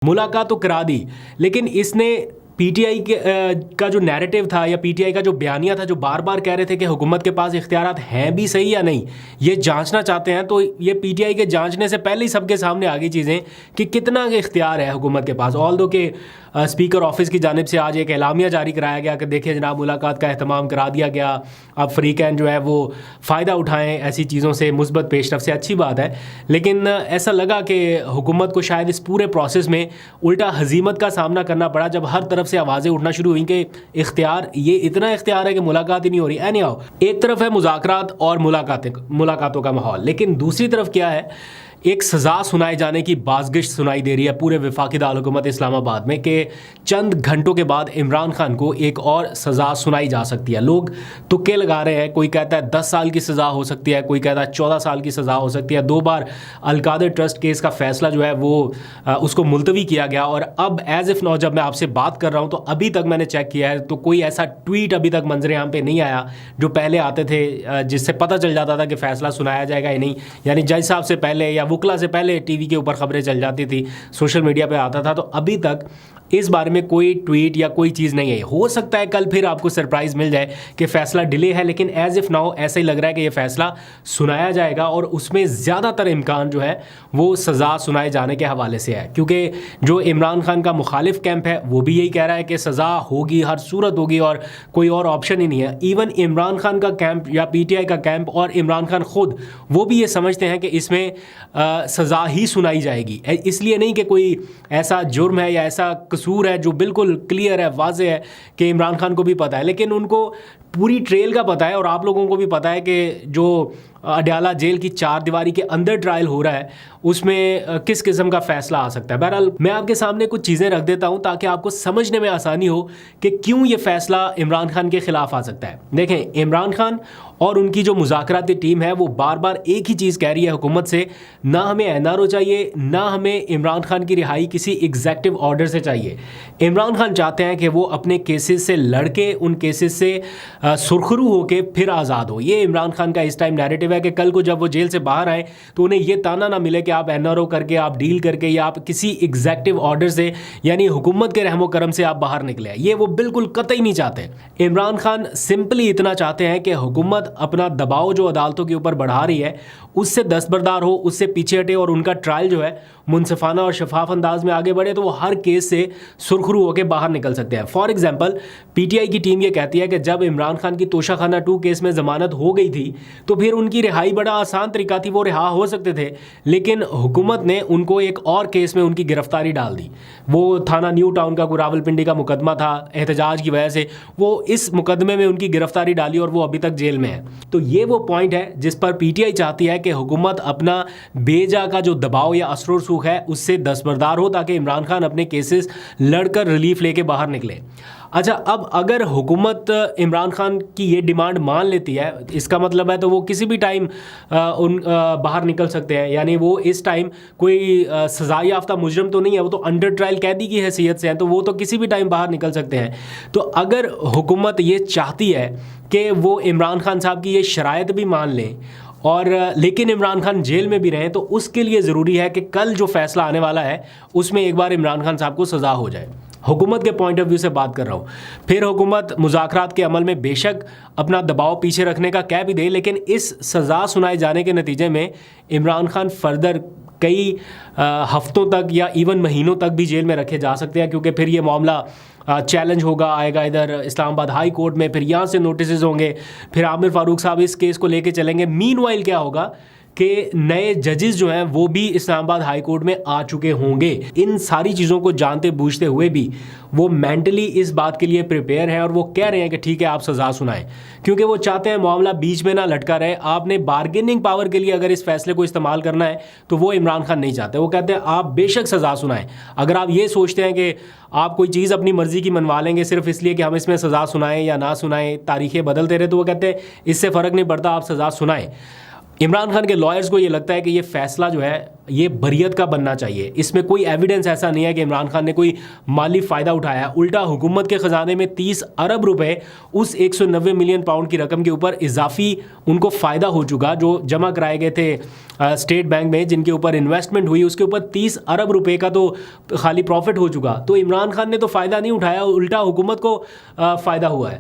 मुलाकात तो करा दी, लेकिन इसने पीटीआई का जो नैरेटिव था या पीटीआई का जो बयानिया था, जो बार बार कह रहे थे कि हुकूमत के पास इख्तियारात हैं भी सही या नहीं, ये जांचना चाहते हैं। तो ये पीटीआई के जांचने से पहले ही सबके सामने आ गई चीज़ें कि कितना इख्तियार है हुकूमत के पास। ऑल दो के स्पीकर ऑफिस की जानिब से आज एक एलामिया जारी कराया गया कि देखिए जनाब, मुलाकात का अहतमाम करा दिया गया, अब फ्रीकैन जो है वो फ़ायदा उठाएं ऐसी चीज़ों से, मुस्बत पेशरफ से, अच्छी बात है। लेकिन ऐसा लगा कि हुकूमत को शायद इस पूरे प्रोसेस में उल्टा हजीमत का सामना करना पड़ा जब हर तरफ से आवाज़ें उठना शुरू हुई कि इख्तियार, ये इतना इख्तियार है कि मुलाकात ही नहीं हो रही। एनी हाउ, एक तरफ है मुज़ाकरात और मुलाकातों का माहौल, लेकिन दूसरी तरफ क्या है, एक सज़ा सुनाए जाने की बाज़गिश्त सुनाई दे रही है पूरे वफाकी दारुल-हुकूमत इस्लामाबाद में कि चंद घंटों के बाद इमरान खान को एक और सज़ा सुनाई जा सकती है। लोग तुक्के लगा रहे हैं, कोई कहता है 10 साल की सज़ा हो सकती है, कोई कहता है 14 साल की सज़ा हो सकती है। 2 बार अलकादर ट्रस्ट केस का फ़ैसला जो है वो उसको मुलतवी किया गया, और अब एज़ इफ़ नाउ जब मैं आपसे बात कर रहा हूँ तो अभी तक मैंने चेक किया है तो कोई ऐसा ट्वीट अभी तक मंजर आम पे नहीं आया जो पहले आते थे, जिससे पता चल जाता था कि फ़ैसला सुनाया जाएगा या नहीं। यानी जज साहब से पहले या वकला से पहले टीवी के ऊपर खबरें चल जाती थी, सोशल मीडिया पे आता था। तो अभी तक इस बारे में कोई ट्वीट या कोई चीज़ नहीं है। हो सकता है कल फिर आपको सरप्राइज़ मिल जाए कि फ़ैसला डिले है, लेकिन एज़ इफ़ नाउ ऐसा ही लग रहा है कि ये फ़ैसला सुनाया जाएगा, और उसमें ज़्यादातर इम्कान जो है वो सज़ा सुनाए जाने के हवाले से है। क्योंकि जो इमरान खान का मुखालिफ कैंप है वो भी यही कह रहा है कि सज़ा होगी, हर सूरत होगी, और कोई और ऑप्शन ही नहीं है। इवन इमरान खान का कैंप या पीटीआई का कैंप और इमरान खान खुद, वो भी ये समझते हैं कि इसमें सज़ा ही सुनाई जाएगी। इसलिए नहीं कि कोई ऐसा जुर्म है या ऐसा कसूर है जो बिल्कुल क्लियर है, वाज़ेह है कि इमरान खान को भी पता है, लेकिन उनको पूरी ट्रेल का पता है, और आप लोगों को भी पता है कि जो अडयाला जेल की 4 दीवारी के अंदर ट्रायल हो रहा है उसमें किस किस्म का फ़ैसला आ सकता है। बहरहाल मैं आपके सामने कुछ चीज़ें रख देता हूं ताकि आपको समझने में आसानी हो कि क्यों ये फ़ैसला इमरान खान के ख़िलाफ़ आ सकता है। देखें, इमरान खान और उनकी जो मुज़ाकराती टीम है वो बार बार एक ही चीज़ कह रही है हुकूमत से, ना हमें एनआरओ चाहिए, ना हमें इमरान खान की रिहाई किसी एग्जेक्टिव ऑर्डर से चाहिए। इमरान खान चाहते हैं कि वो अपने केसेस से लड़के, उन केसेस से सुरखरू होके फिर आज़ाद हो। ये इमरान खान का इस टाइम नैरेटिव है कि कल को जब वो जेल से बाहर आए तो उन्हें ये ताना ना मिले कि आप एनआरओ करके, आप डील करके, या आप किसी एग्जेक्टिव ऑर्डर से, यानी हुकूमत के रहमो करम से आप बाहर निकले। ये वो बिल्कुल कतई नहीं चाहते। इमरान खान सिंपली इतना चाहते हैं कि हुकूमत अपना दबाव जो अदालतों के ऊपर बढ़ा रही है उससे दस्तबरदार हो, उससे पीछे हटे, और उनका ट्रायल जो है मुनसिफाना और शफाफ अंदाज में आगे बढ़े, तो वो हर केस से सुरखरू होकर बाहर निकल सकते हैं। फॉर एग्जांपल, पीटीआई की टीम ये कहती है कि जब इमरान खान की तोशाखाना 2 केस में ज़मानत हो गई थी तो फिर उनकी रिहाई बड़ा आसान तरीका थी, वो रिहा हो सकते थे, लेकिन हुकूमत ने उनको एक और केस में उनकी गिरफ्तारी डाल दी। वो थाना न्यू टाउन का रावलपिंडी का मुकदमा था, एहतजाज की वजह से वो इस मुकदमे में उनकी गिरफ्तारी डाली और वो अभी तक जेल में है। तो ये वो पॉइंट है जिस पर पीटीआई चाहती है कि हुकूमत अपना बेजा का जो दबाव या असर रसूख है उससे दस्तबरदार हो, ताकि इमरान खान अपने केसेस लड़कर रिलीफ लेके बाहर निकले। अच्छा, अब अगर हुकूमत इमरान खान की ये डिमांड मान लेती है, इसका मतलब है तो वो किसी भी टाइम बाहर निकल सकते हैं। यानी वो इस टाइम कोई सज़ा याफ्ता मुजरम तो नहीं है, वो तो अंडर ट्रायल कैदी की हैसियत से हैं, तो वो तो किसी भी टाइम बाहर निकल सकते हैं। तो अगर हुकूमत ये चाहती है कि वो इमरान खान साहब की ये शराइत भी मान लें और लेकिन इमरान खान जेल में भी रहें, तो उसके लिए ज़रूरी है कि कल जो फ़ैसला आने वाला है उसमें एक बार इमरान खान साहब को सज़ा हो जाए। हुकूमत के पॉइंट ऑफ व्यू से बात कर रहा हूँ। फिर हुकूमत मुज़ाकरात के अमल में बेशक अपना दबाव पीछे रखने का कह भी दे, लेकिन इस सज़ा सुनाए जाने के नतीजे में इमरान खान फर्दर कई हफ्तों तक या इवन महीनों तक भी जेल में रखे जा सकते हैं, क्योंकि फिर ये मामला चैलेंज होगा, आएगा इधर इस्लामाबाद हाई कोर्ट में, फिर यहाँ से नोटिस होंगे, फिर आमिर फारूक साहब इस केस को लेके चलेंगे। मीनवाइल क्या होगा कि नए जजेस जो हैं वो भी इस्लामाबाद हाई कोर्ट में आ चुके होंगे। इन सारी चीज़ों को जानते बूझते हुए भी वो मेंटली इस बात के लिए प्रिपेयर हैं और वो कह रहे हैं कि ठीक है आप सज़ा सुनाएं, क्योंकि वो चाहते हैं मामला बीच में ना लटका रहे। आपने बार्गेनिंग पावर के लिए अगर इस फैसले को इस्तेमाल करना है तो वो इमरान खान नहीं चाहते। वो कहते हैं आप बेशक सज़ा सुनाएं। अगर आप ये सोचते हैं कि आप कोई चीज़ अपनी मर्ज़ी की मनवा लेंगे सिर्फ इसलिए कि हम इसमें सज़ा सुनाएं या ना सुनाएं, तारीखें बदलते रहे, तो वो कहते हैं इससे फ़र्क नहीं पड़ता, आप सज़ा सुनाएं। इमरान खान के लॉयर्स को ये लगता है कि ये फैसला जो है ये बरियत का बनना चाहिए। इसमें कोई एविडेंस ऐसा नहीं है कि इमरान खान ने कोई माली फ़ायदा उठाया। उल्टा हुकूमत के ख़जाने में 30 अरब रुपए उस 190 मिलियन पाउंड की रकम के ऊपर इजाफी उनको फ़ायदा हो चुका, जो जमा कराए गए थे स्टेट बैंक में, जिनके ऊपर इन्वेस्टमेंट हुई, उसके ऊपर 30 अरब रुपए का तो खाली प्रॉफिट हो चुका। तो इमरान खान ने तो फ़ायदा नहीं उठाया, उल्टा हुकूमत को फ़ायदा हुआ है।